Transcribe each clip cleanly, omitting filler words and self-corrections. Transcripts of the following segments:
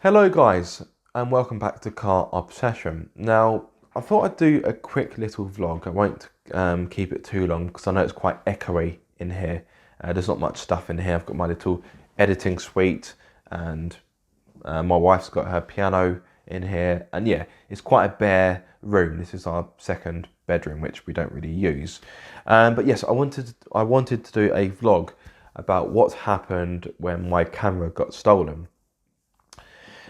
Hello guys, and welcome back to Car Obsession. Now, I thought I'd do a quick little vlog. I won't keep it too long because I know it's quite echoey in here. There's not much stuff in here. I've got my little editing suite and my wife's got her piano in here. And yeah, it's quite a bare room. This is our second bedroom, which we don't really use. But yes, I wanted to do a vlog about what happened when my camera got stolen.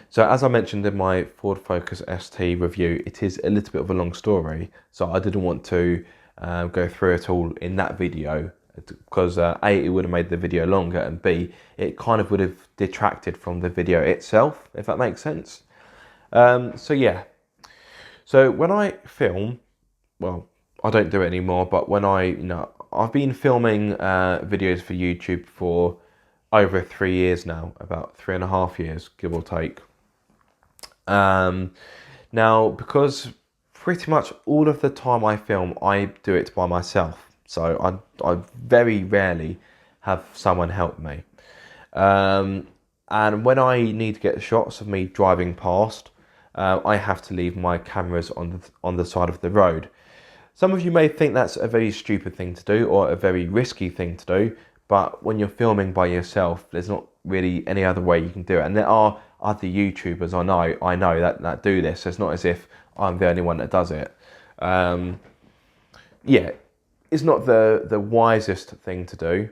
So as I mentioned in my Ford Focus ST review, it is a little bit of a long story. So I didn't want to go through it all in that video because A, it would have made the video longer, and B, it kind of would have detracted from the video itself, if that makes sense. So yeah, so when I film, well, I don't do it anymore, but when I've been filming videos for YouTube for over 3 years now, about 3.5 years, give or take. Now, because pretty much all of the time I film, I do it by myself. So I very rarely have someone help me. And when I need to get shots of me driving past, I have to leave my cameras on the side of the road. Some of you may think that's a very stupid thing to do or a very risky thing to do, but when you're filming by yourself, there's not really any other way you can do it. And there are other YouTubers I know that do this. It's not as if I'm the only one that does it. Yeah, it's not the wisest thing to do,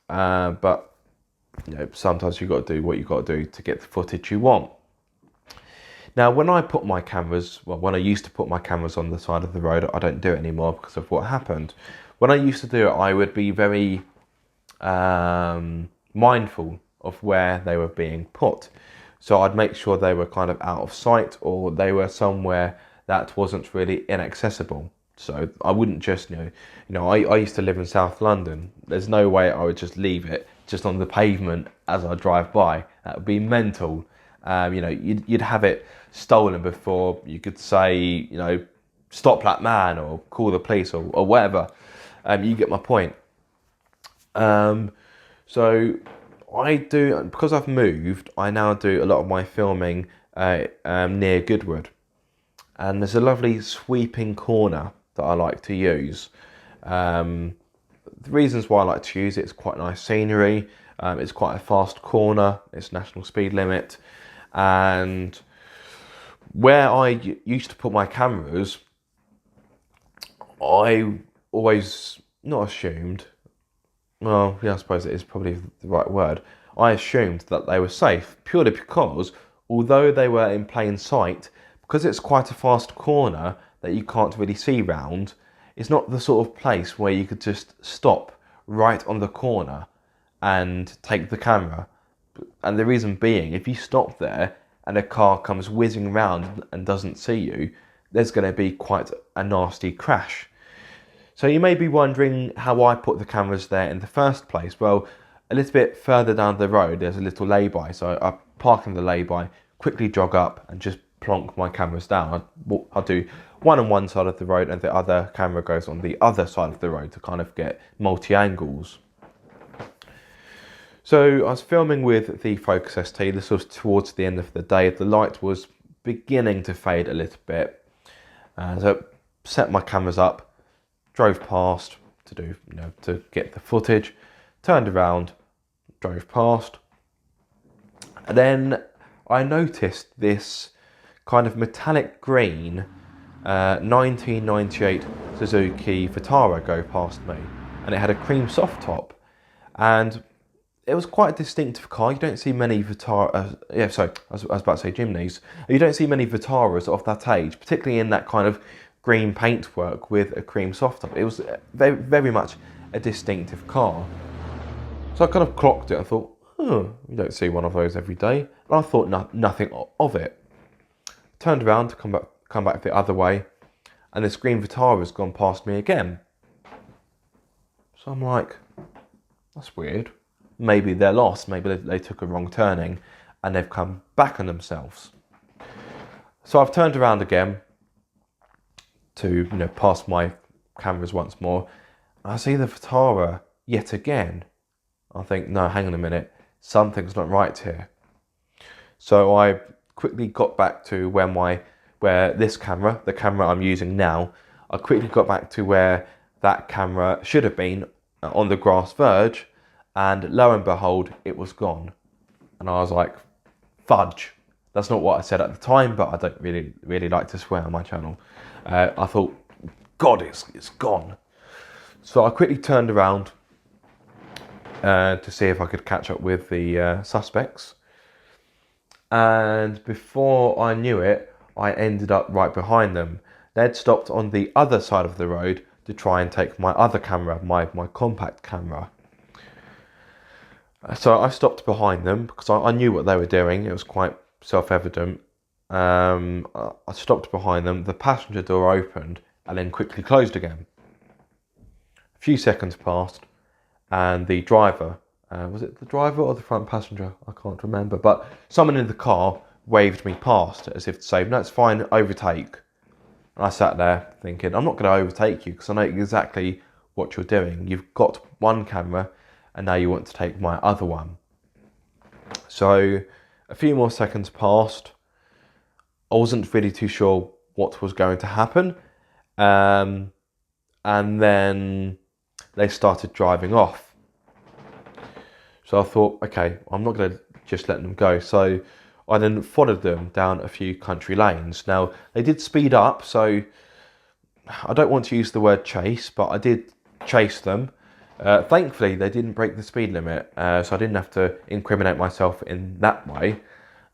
but sometimes you've got to do what you've got to do to get the footage you want. Now, when I put my cameras, when I used to put my cameras on the side of the road, I don't do it anymore because of what happened. When I used to do it, I would be very mindful of where they were being put. So I'd make sure they were kind of out of sight, or they were somewhere that wasn't really inaccessible. So I wouldn't just, I used to live in South London. There's no way I would just leave it just on the pavement as I drive by. That would be mental. You'd have it stolen before you could say, stop that man or call the police or whatever. You get my point. So I do, because I've moved, I now do a lot of my filming near Goodwood. And there's a lovely sweeping corner that I like to use. The reasons why I like to use it, it's quite nice scenery. It's quite a fast corner. It's national speed limit. And where I used to put my cameras, I always, not assumed, well, yeah, I suppose it is probably the right word. I assumed that they were safe purely because, although they were in plain sight, because it's quite a fast corner that you can't really see round, it's not the sort of place where you could just stop right on the corner and take the camera. And the reason being, if you stop there and a car comes whizzing round and doesn't see you, there's going to be quite a nasty crash. So you may be wondering how I put the cameras there in the first place. Well, a little bit further down the road, there's a little lay-by. So I park in the lay-by, quickly jog up and just plonk my cameras down. I'll do one on one side of the road and the other camera goes on the other side of the road to kind of get multi-angles. So I was filming with the Focus ST. This was towards the end of the day. The light was beginning to fade a little bit. So set my cameras up, drove past to get the footage, turned around, drove past, and then I noticed this kind of metallic green 1998 Suzuki Vitara go past me, and it had a cream soft top, and it was quite a distinctive car. You don't see many I was about to say Jimneys. You don't see many Vitaras of that age, particularly in that kind of green paintwork with a cream soft top. It was very, very much a distinctive car. So I kind of clocked it. I thought, you don't see one of those every day. And I thought nothing of it. Turned around to come back the other way, and this green Vitara has gone past me again. So I'm like, that's weird. Maybe they're lost. Maybe they took a wrong turning and they've come back on themselves. So I've turned around again to pass my cameras once more. I see the Vitara yet again. I think, no, hang on a minute, something's not right here. So I quickly got back to where this camera, the camera I'm using now, I quickly got back to where that camera should have been, on the grass verge, and lo and behold, it was gone. And I was like, fudge. That's not what I said at the time, but I don't really like to swear on my channel. I thought, God, it's gone. So I quickly turned around to see if I could catch up with the suspects. And before I knew it, I ended up right behind them. They'd stopped on the other side of the road to try and take my other camera, my compact camera. So I stopped behind them because I knew what they were doing. It was quite self-evident. I stopped behind them. The passenger door opened and then quickly closed again. A few seconds passed, and the driver, was it the driver or the front passenger? I can't remember. But someone in the car waved me past as if to say, no, it's fine, overtake. And I sat there thinking, I'm not going to overtake you because I know exactly what you're doing. You've got one camera and now you want to take my other one. So a few more seconds passed. I wasn't really too sure what was going to happen. And then they started driving off. So I thought, okay, I'm not going to just let them go. So I then followed them down a few country lanes. Now, they did speed up, so I don't want to use the word chase, but I did chase them. Thankfully, they didn't break the speed limit, so I didn't have to incriminate myself in that way.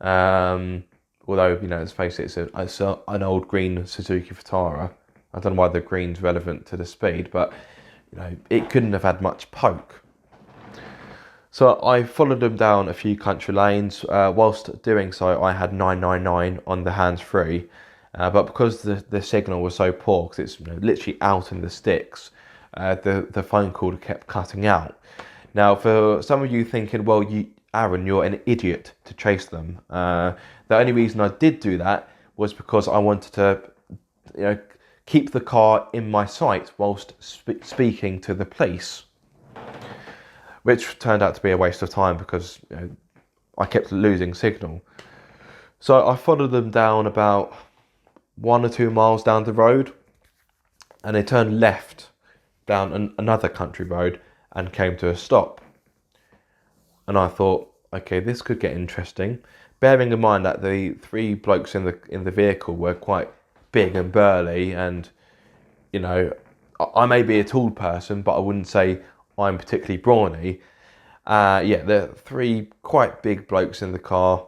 Although, let's face it, it's an old green Suzuki Vitara. I don't know why the green's relevant to the speed, but it couldn't have had much poke. So I followed them down a few country lanes. Whilst doing so, I had 999 on the hands-free, but because the signal was so poor, because it's literally out in the sticks, the phone call kept cutting out. Now, for some of you thinking, well, Aaron, you're an idiot to chase them. The only reason I did do that was because I wanted to, keep the car in my sight whilst speaking to the police, which turned out to be a waste of time because I kept losing signal. So I followed them down about 1 or 2 miles down the road, and they turned left down another country road and came to a stop. And I thought, okay, this could get interesting. Bearing in mind that the 3 blokes in the vehicle were quite big and burly, and I may be a tall person, but I wouldn't say I'm particularly brawny. The 3 quite big blokes in the car.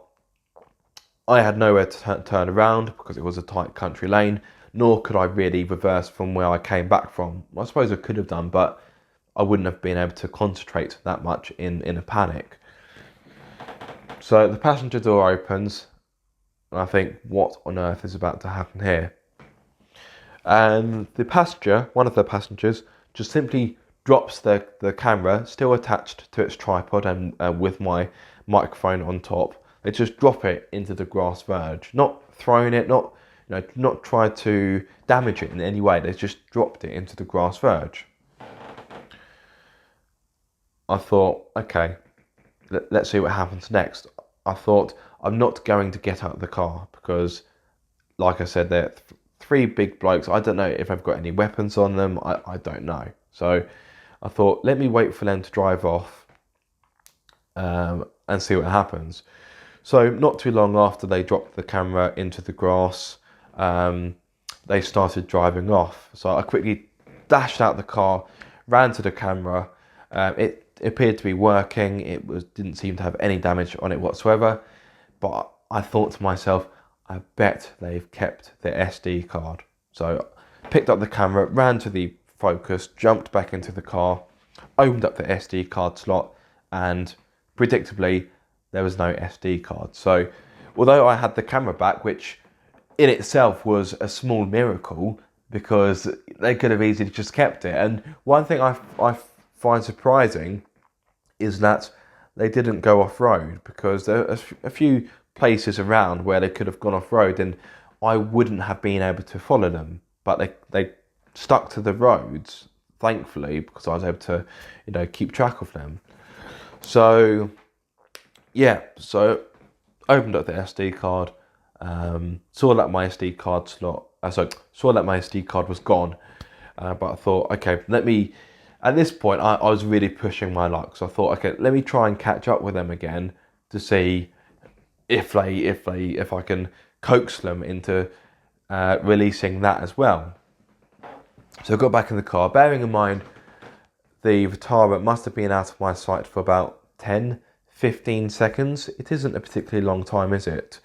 I had nowhere to turn around because it was a tight country lane, nor could I really reverse from where I came back from. I suppose I could have done, but I wouldn't have been able to concentrate that much in a panic. So the passenger door opens, and I think, what on earth is about to happen here? And one of the passengers, just simply drops the camera, still attached to its tripod and with my microphone on top. They just drop it into the grass verge, not throwing it, not tried to damage it in any way. They just dropped it into the grass verge. I thought, okay, let's see what happens next. I thought, I'm not going to get out of the car because, like I said, they're 3 big blokes. I don't know if I've got any weapons on them. I don't know. So I thought, let me wait for them to drive off and see what happens. So not too long after they dropped the camera into the grass, they started driving off. So I quickly dashed out the car, ran to the camera. It appeared to be working. It didn't seem to have any damage on it whatsoever. But I thought to myself, I bet they've kept the SD card. So picked up the camera, ran to the Focus, jumped back into the car, opened up the SD card slot, and predictably there was no SD card. So although I had the camera back, which in itself was a small miracle because they could have easily just kept it. And one thing I find surprising is that they didn't go off-road, because there are a few places around where they could have gone off-road and I wouldn't have been able to follow them. But they stuck to the roads, thankfully, because I was able to, keep track of them. So opened up the SD card, Saw that my SD card slot, saw that my SD card was gone. But I thought, okay, at this point, I was really pushing my luck. So I thought, okay, let me try and catch up with them again to see if I can coax them into releasing that as well. So I got back in the car, bearing in mind the Vitara must have been out of my sight for about 10-15 seconds. It isn't a particularly long time, is it?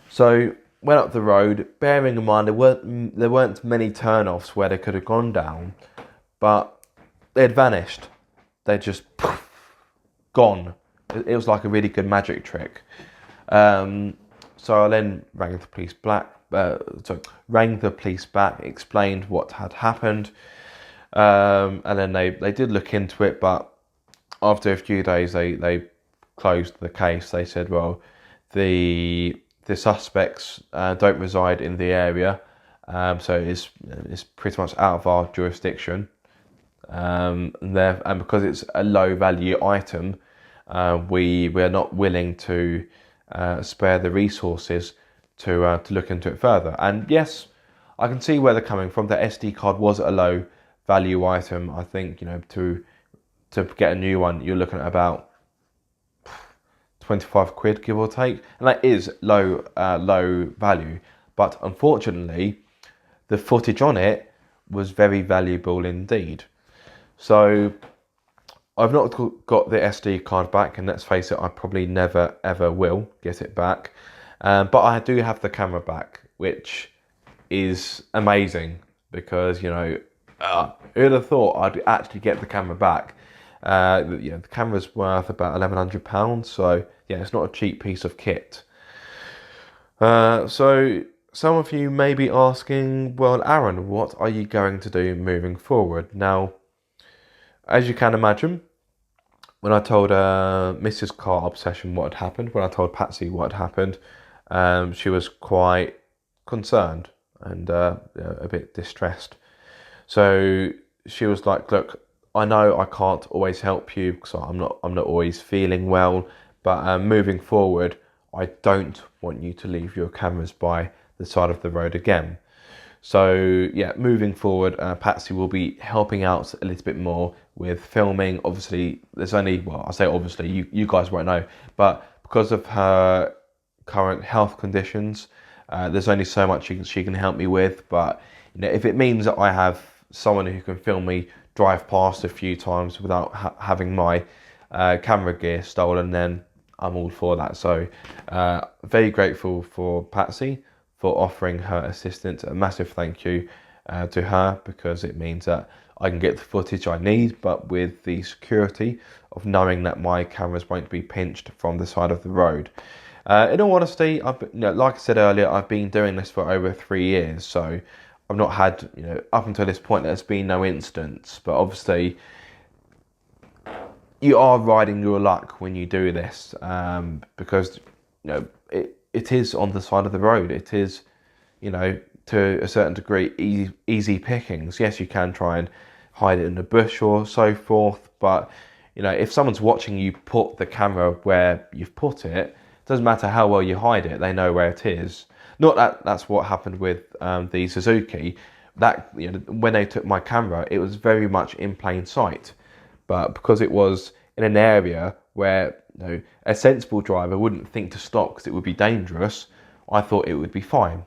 So went up the road, bearing in mind there weren't many turn-offs where they could have gone down, but they had vanished. They'd just gone. It was like a really good magic trick. So I then rang the police back, explained what had happened, and then they did look into it, but after a few days they closed the case. They said, well, the suspects don't reside in the area, so it's pretty much out of our jurisdiction, and because it's a low value item, we're not willing to spare the resources to look into it further. And yes, I can see where they're coming from. The SD card was a low value item. I think, you know, to get a new one, you're looking at about 25 quid, give or take, and that is low value. But unfortunately, the footage on it was very valuable indeed. So I've not got the SD card back, and let's face it, I probably never ever will get it back. But I do have the camera back, which is amazing because, you know, who'd have thought I'd actually get the camera back? You know, the camera's worth about £1,100, so yeah, it's not a cheap piece of kit. So some of you may be asking, well, Aaron, what are you going to do moving forward? Now, as you can imagine, when I told Mrs. Car Obsession what had happened, when I told Patsy what had happened, she was quite concerned and a bit distressed. So she was like, look, I know I can't always help you because I'm not always feeling well, but moving forward, I don't want you to leave your cameras by the side of the road again. So yeah, moving forward, Patsy will be helping out a little bit more with filming. Obviously, there's only, well, I say obviously, you guys won't know, but because of her current health conditions, there's only so much she can help me with. But you know, if it means that I have someone who can film me drive past a few times without having my camera gear stolen, then I'm all for that. So very grateful for Patsy for offering her assistance. A massive thank you to her, because it means that I can get the footage I need, but with the security of knowing that my cameras won't be pinched from the side of the road. In all honesty, like I said earlier, I've been doing this for over 3 years, so I've not had, you know, up until this point, there's been no incidents. But obviously, you are riding your luck when you do this, because, you know, it is on the side of the road. It is, you know, to a certain degree, easy pickings. Yes, you can try and hide it in the bush or so forth, but, you know, if someone's watching you put the camera where you've put it, it doesn't matter how well you hide it, they know where it is. Not that that's what happened with the Suzuki. That, you know, when they took my camera, it was very much in plain sight. But because it was in an area where, you know, a sensible driver wouldn't think to stop because it would be dangerous, I thought it would be fine.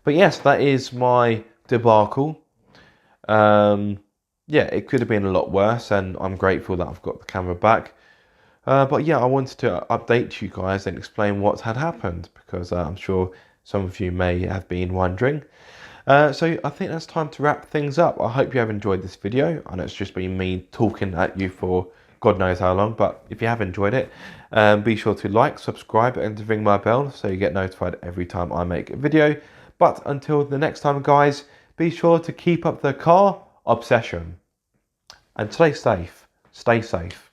But yes, that is my debacle. Yeah, it could have been a lot worse, and I'm grateful that I've got the camera back. But yeah, I wanted to update you guys and explain what had happened, because I'm sure some of you may have been wondering. So I think that's time to wrap things up. I hope you have enjoyed this video. I know it's just been me talking at you for God knows how long, but if you have enjoyed it, be sure to like, subscribe, and to ring my bell so you get notified every time I make a video. But until the next time, guys, be sure to keep up the car obsession and stay safe. Stay safe.